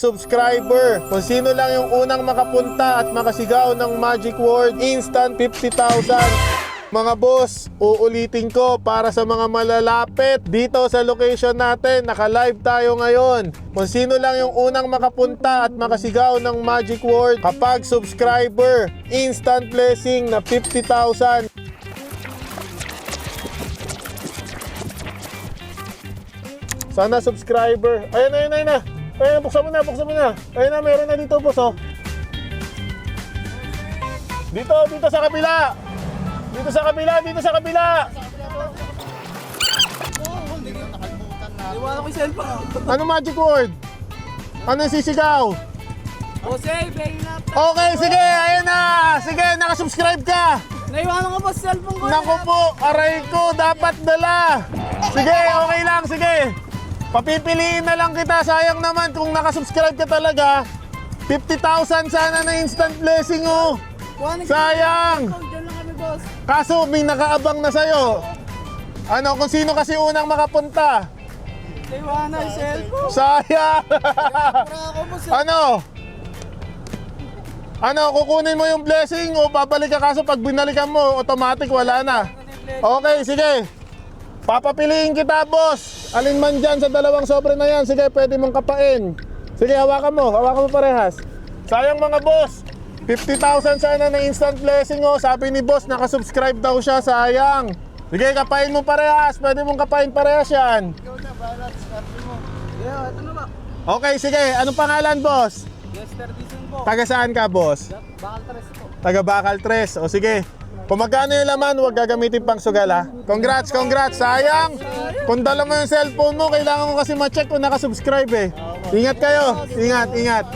subscriber. Kung sino lang yung unang makapunta at makasigaw ng magic word, instant 50,000. Mga boss, uulitin ko para sa mga malalapit dito sa location natin. Naka-live tayo ngayon. Kung sino lang yung unang makapunta at makasigaw ng magic word, kapag subscriber, instant blessing na 50,000. Sana subscriber. Ayun na. Ayun, buksan mo na. Ayun na, meron na dito, boss, oh. Dito sa kabila. Dito sa kabila. Iwan ko yung cellphone. Ano magic word? Ano yung sisigaw? Jose, paying na. Okay, sige, ayun na. Sige, nakasubscribe ka. Naiwanan ko po sa cellphone ko. Naku po, aray ko, dapat dala. Sige, okay lang, sige. Papipiliin na lang kita, sayang naman kung nakasubscribe ka talaga. 50,000 sana na instant blessing, oh. Sayang. Diyan lang kami, boss. Kaso may nakaabang na sa'yo. Ano, kung sino kasi unang makapunta. Naiwanan yung cellphone. Sayang. Ako mo sa... Ano, kukunin mo yung blessing o babalik ka, kaso pag binalikan mo, automatic wala na. Okay, sige. Papapiliin kita, boss. Alin man dyan sa dalawang sobre na yan, sige, pwede mong kapain. Sige, hawakan mo parehas. Sayang mga boss. 50,000 sana na instant blessing, oh. Sabi ni boss, nakasubscribe daw siya, sayang. Sige, kapain mo parehas. Pwede mong kapain parehas yan. Ikaw na, bahala. Swerte mo. Yeah, ito na ba? Okay, sige. Anong pangalan, boss? Lester Dizon po. Taga saan ka, boss? Bakal tres po. Taga Bakal 3. O sige. Kung magkano yung laman, huwag gagamitin pang sugal, ha? Congrats. Sayang. Kung dala mo yung cellphone mo, kailangan ko kasi ma-check kung nakasubscribe, eh. Ingat kayo. Ingat.